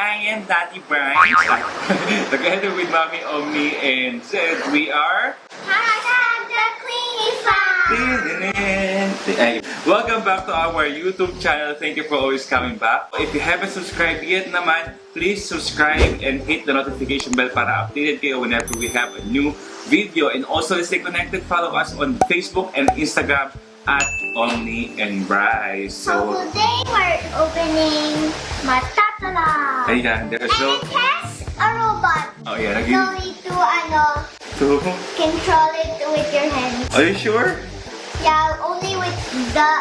I am Daddy Bryce. Together with Mommy Omni and Zed, we are the Clingy Ay, welcome back to our YouTube channel. Thank you for always coming back. If you haven't subscribed yet naman, please subscribe and hit the notification bell para updated kayo whenever we have a new video. And also stay connected, follow us on Facebook and Instagram at Omni and Bryce. So today we're opening Matatalab. Ayan, there's And it has a robot. Oh yeah, No need to control it with your hands. Are you sure? Yeah, only with the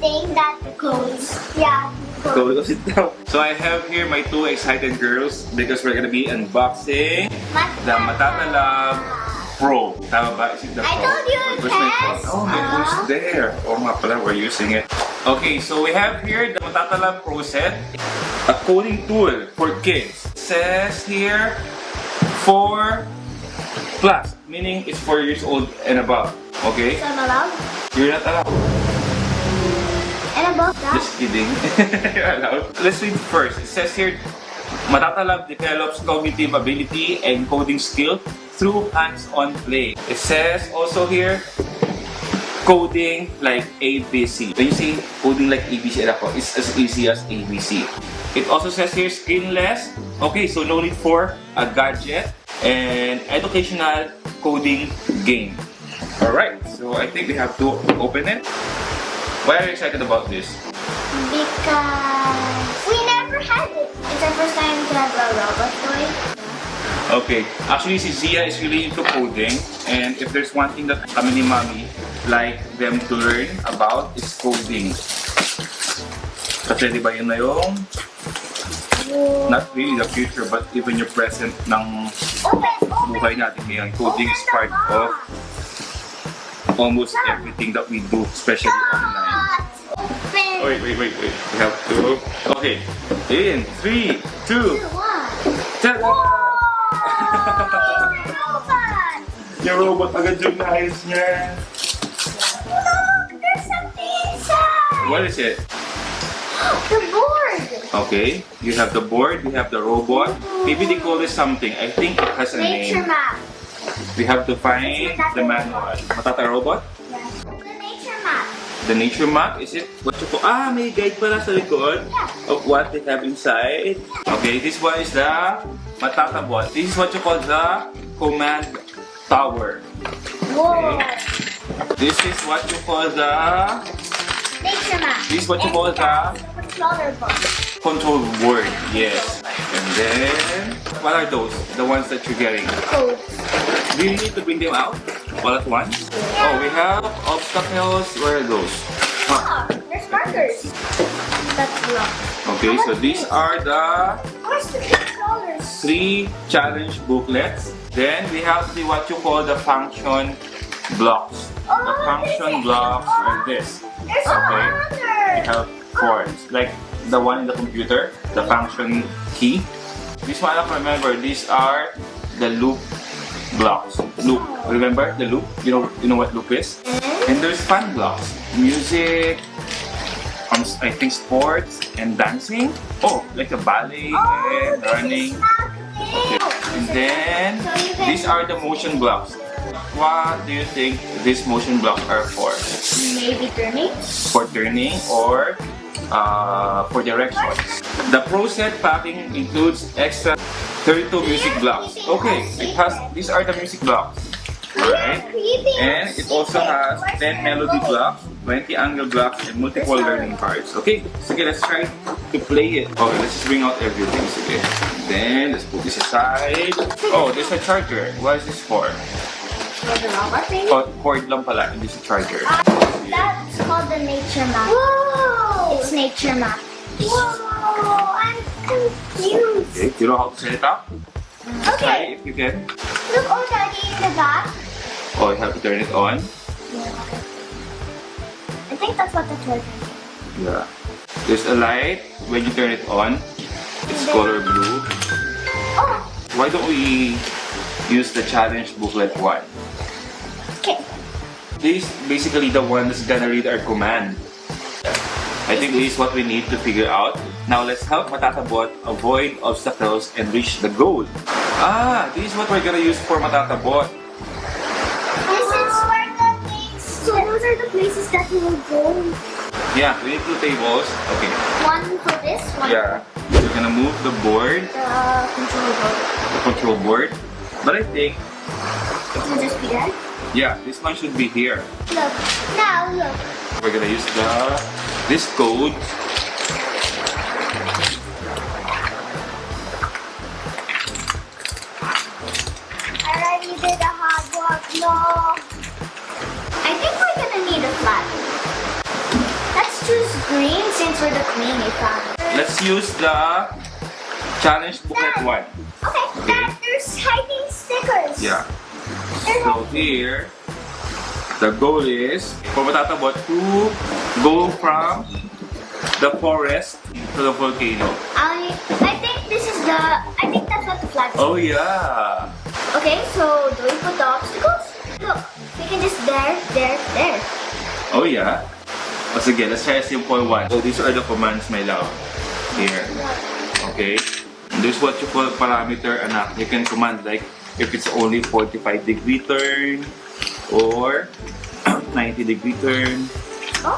thing that goes. Yeah. Go sit down. So I have here my two excited girls because we're gonna be unboxing the Matatalab Pro. Tama ba? Is it the Pro? I told you it Where's my has. phone? Oh, my phone's there. Oh nga pala, we're using it. Okay, so we have here the Matatalab Pro Set, a coding tool for kids. It says here 4+, meaning it's 4 years old and above. Okay? So I'm allowed? You're not allowed. And above that? Just kidding. You're allowed. Let's read first. It says here, Matatalab develops cognitive ability and coding skill through hands-on play. It says also here, coding like ABC. When you say coding like ABC, it's as easy as ABC. It also says here, screenless. Okay, so no need for a gadget and educational coding game. Alright, so I think we have to open it. Why are you excited about this? Because we never had it. It's our first time to have a robot toy. Okay, actually si Zia is really into coding, and if there's one thing that kami ni Mommy like them to learn about is coding. Kasi di ba yun na yung not really the future but even your present ng buhay natin ngayon. Coding is part of almost everything that we do, especially online. Open. Wait. We have to. Okay. In 3, 2, 1. ta-da! Robot. Yung robot agad yung naayos niya. Look, there's something inside. What is it? The board. Okay, you have the board, you have the robot. Maybe they call this something. I think it has a Nature name. map. We have to find the manual. Matata robot? Yeah. The nature map. The nature map, is it? What you call? Ah, may guide pala sa likod of what they have inside. Okay, this one is the Matata bot. This is what you call the command tower. Whoa. This is what you call the Nature map. This is what you call And the controller board. control word. Yes. And then, what are those? The ones that you're getting? Codes. Do you need to bring them out all at once? Oh, we have obstacles. Where are those? Oh, there's markers. That's locked. Okay, so these are the Where's the controllers? 3 challenge booklets. Then we have what you call the function blocks. The function blocks are this. There's Okay. We another. have 4. It's like the one in the computer, the function key. This one, I remember, these are the loop blocks. Loop. Remember the loop? You know what loop is? And there's fun blocks. Music, I think sports and dancing. Oh, like a ballet and running. Okay. And then these are the motion blocks. What do you think these motion blocks are for? Maybe turning. For turning or for directions. The Pro Set packing includes extra 32 music blocks. Okay, these are the music blocks. Alright. And it also has 10 melody blocks, 20 angle blocks, and multiple learning parts. Okay, so let's try to play it. Okay, let's just bring out everything. Okay. Then let's put this aside. Oh, there's a charger. What is this for? For the robot thing? Oh, cord lang pala, hindi sa charger. That's called the nature map. Whoa! It's nature map. Whoa! I'm confused. Okay, you know how to set it up? Okay. Try if you can. Look already in the back. Oh, you have to turn it on. I think that's what the charger is. Yeah. There's a light. When you turn it on, it's color blue. Oh! Why don't we use the challenge booklet 1? Okay. This is basically the one that's gonna read our command. I think this is what we need to figure out. Now let's help Matatalab avoid obstacles and reach the goal. Ah, this is what we're gonna use for Matatalab. This is where the things. So those are the places that we will go. Yeah, we need 2 tables. Okay. One for this, one Yeah. We're gonna move the board, for the control board. the control board. But I think, It will just be there. yeah, this one should be here. Look. Now look. We're gonna use this code. I already did a hard work. No. I think we're gonna need a flat. Let's choose green since we're the Clingy family. Let's use the challenge booklet one. Okay. Dad, there's hiding stickers. Yeah. So here, the goal is for Matatalab to go from the forest to the volcano. I think this is the. I think that's what the flag is. Oh yeah. Okay, so do we put the obstacles? Look, we can just there. Oh yeah. Once again, let's try a simple one. So these are the commands, my love. Here. Okay. And this is what you call parameter, anak. You can command like if it's only 45-degree turn or 90-degree turn. Oh.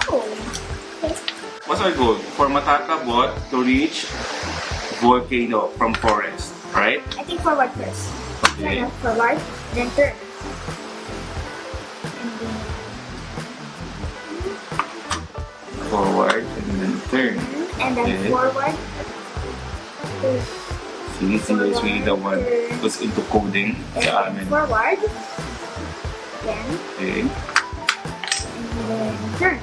Okay. What's our goal? For Matatalab to reach volcano from forest, right? I think forward first. Okay. Forward, then turn. Forward and then turn. And then Okay. forward. See, is really the one who's into coding. And Sa then amin. forward. Then, Okay. and then turn.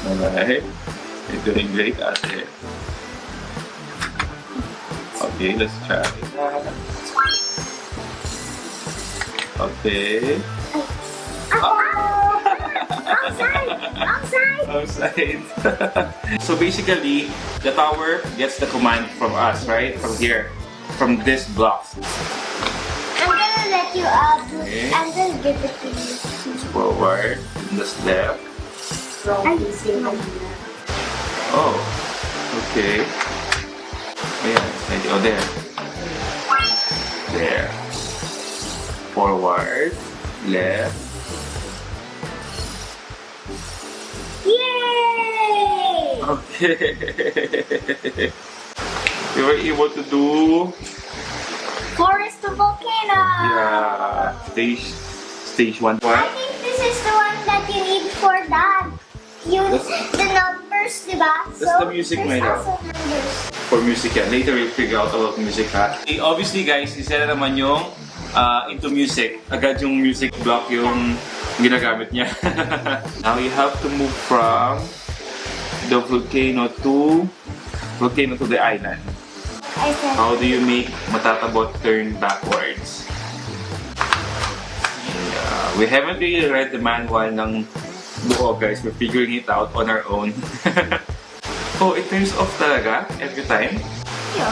Alright. You're doing great, ate. Okay, let's try. Okay. Outside. So basically, the tower gets the command from us, right? From here. From this block. I'm gonna let you Okay. and then give it to you. Forward. And this left. Oh. Okay. Ayan. Oh, there. There. Forward. Left. Yay! Okay. We were able to do Forest to volcano. stage 1. I think this is the one that you need for that. The numbers, diba? That's the music, there's my love. also numbers. For music yan. Later we'll figure out about music, ha? Obviously guys, isa na naman yung into music. Agad yung music block yung ginagamit niya. Now you have to move from the volcano to the island. I said, How do you make Matatalab turn backwards? Yeah, we haven't really read the manual ng buo, guys. We're figuring it out on our own. Oh, it turns off talaga every time? yeah.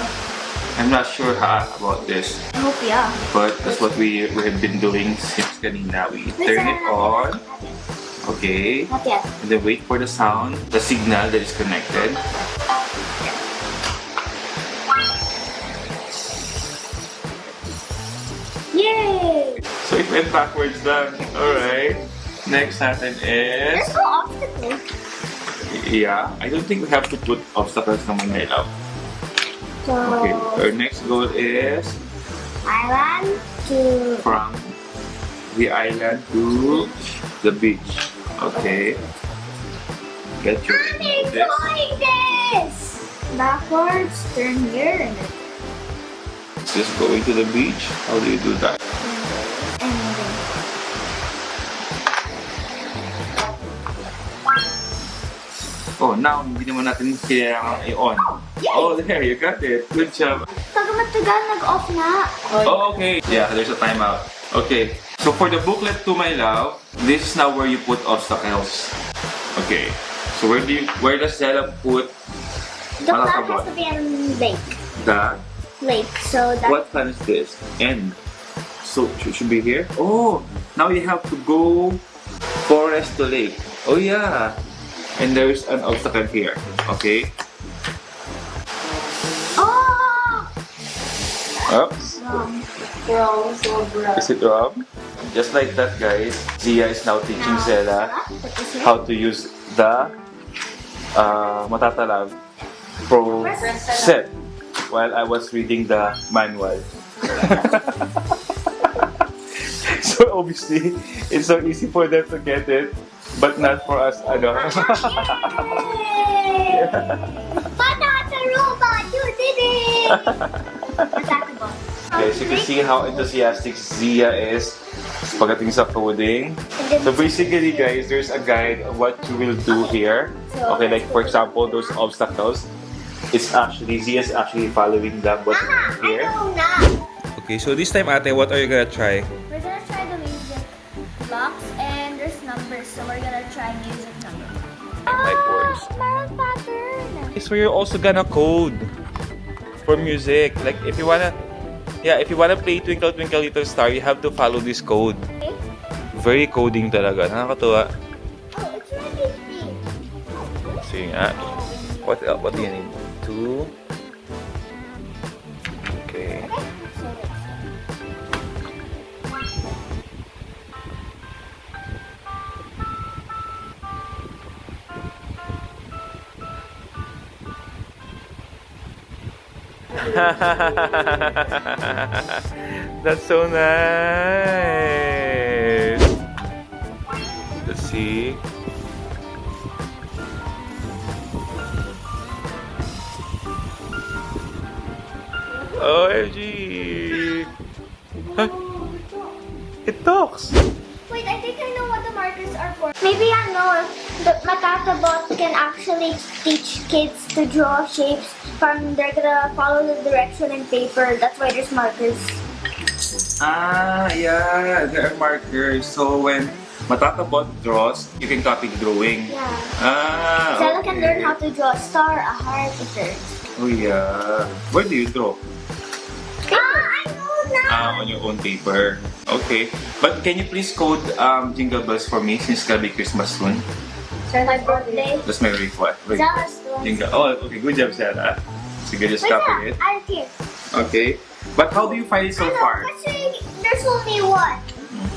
I'm not sure about this. I hope, yeah. But that's what we have been doing since kanina. We turn it on. Okay. Not yet. And then wait for the sound, the signal that is connected. Yay! So it went backwards lang. Alright. Next natin is... There's no obstacle. Yeah, I don't think we have to put obstacles naman, my love. So, Okay, our next goal is island to... from the island to the beach. Okay. Get your I'm this. doing this! Backwards, turn here, and then... Just going to the beach. How do you do that? And then... Oh, now hindi naman natin kailangan i-on. Oh, there, you got it. Good job. Taga matagal, nag-off na. Oh, okay. Yeah, there's a timeout. Okay. So for the booklet to my love, this is now where you put obstacles. Okay. So where does Zella put The flag has Matatalab? to be in lake. The Lake, so that... what plan is this? End. So should be here. Oh, now you have to go forest to lake. Oh yeah. And there's an obstacle here. Okay. Oh! Oops. Wrong. So wrong. Is it wrong? Just like that, guys, Zia is now teaching Zella how to use the Matatalab Pro Set while I was reading the manual. So obviously, it's so easy for them to get it, but not for us. Matata robot, you did it! Guys, you can see how enthusiastic Zia is pagdating sa coding. So basically, guys, there's a guide of what you will do here. Okay, like for example, those obstacles. It's actually, Zia is actually following the button here. Okay, so this time, ate, what are you gonna try? We're gonna try the music blocks and there's numbers, so we're gonna try music numbers. Like words. Meron pattern. So you're also gonna code for music. Like if you wanna play Twinkle Twinkle Little Star, you have to follow this code. Okay. Very coding talaga. Nakakatuwa. Oh, it's ready. Sige nga. What do you need? 2. Okay. That's so nice. Let's see. OMG! Huh? It talks! Wait, I think I know what the markers are for. Maybe I know the Matatabot can actually teach kids to draw shapes from they're gonna follow the direction in paper. That's why there's markers. Ah, yeah, there are markers. So when Matatabot draws, you can copy the drawing. Yeah. Ah, Zella okay. can learn how to draw a star, a heart, a bird. Oh yeah. Where do you draw? I know now! On your own paper. Okay. But can you please code Jingle Bells for me since it's gonna be Christmas soon? For my birthday. That's my request. Zella's doing. Jingle. Oh, okay. Good job, Zella. Sige, just copy it. I here. Okay. But how do you find it so far? Actually, there's only one.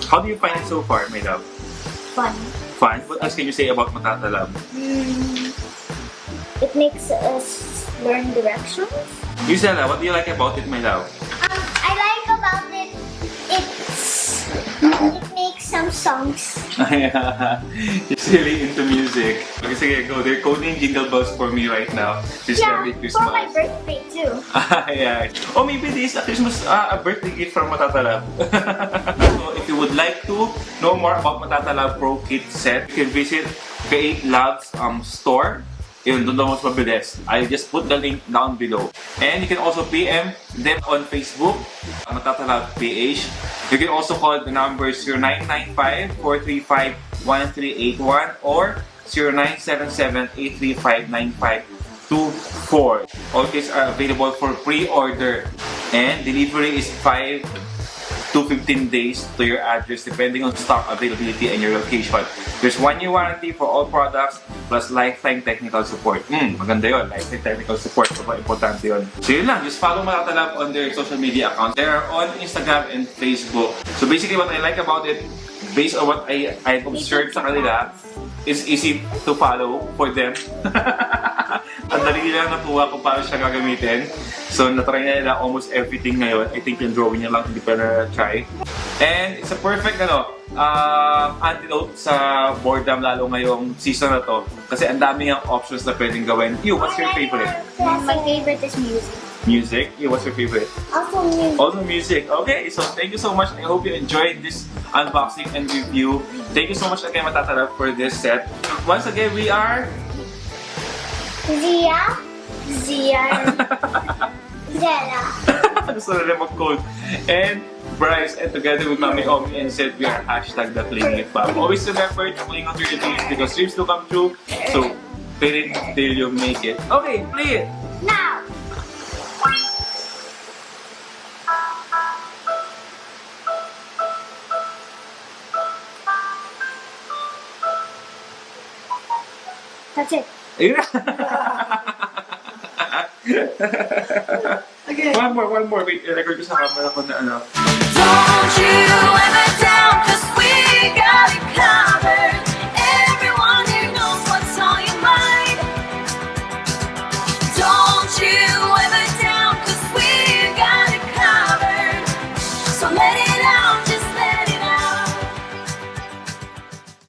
How do you find it so far, my love? Fun. Fun? What else can you say about Matatalab? It makes us learn directions. You, Zella, what do you like about it, my love? I like about it, it makes some songs. He's really into music. Okay, sige, go. They're coding Jingle Bells for me right now. This very Christmas. For my birthday too. Yeah. Oh, maybe this is a Christmas, a birthday gift from Matatalab. So, if you would like to know more about Matatalab Pro Kit Set, you can visit 𝗕𝗿𝗆𝗆's store. Yun, doon mas mabilis. I'll just put the link down below. And you can also PM them on Facebook, Matatalab PH. You can also call the numbers 0995-435-1381 or 0977-835-9524. All kits are available for pre-order. And delivery is 5 to 15 days to your address depending on stock availability and your location. There's 1-year warranty for all products plus lifetime technical support. Maganda yun. Lifetime technical support. Super importante yun. So yun lang. Just follow Matatalab on their social media accounts. They are on Instagram and Facebook. So basically what I like about it, based on what I've observed sa kanila, is easy to follow for them. Ang dali lang natuwa kung paano siya gagamitin. So, natry na nila almost everything ngayon. I think yung drawing niya lang hindi pa na-try. And it's a perfect antidote sa boredom lalo ngayong season na to. Kasi ang dami yung options na pwedeng gawin. You, what's your favorite? My favorite is music. Music? You, what's your favorite? Also music. Also music. Okay, so thank you so much. I hope you enjoyed this unboxing and review. Thank you so much again, Matatalab, for this set. Once again, we are... Zella. Gusto na rin mag-code. And Bryce, and together with Mami Omni and Set, we are #𝗙𝗵𝗆. Always remember to cling on to your dreams because dreams do come true. So, play it till you make it. Okay, play it! Now! That's it. Okay. One more. Wait, record ko sa camera ko na ano. Don't you ever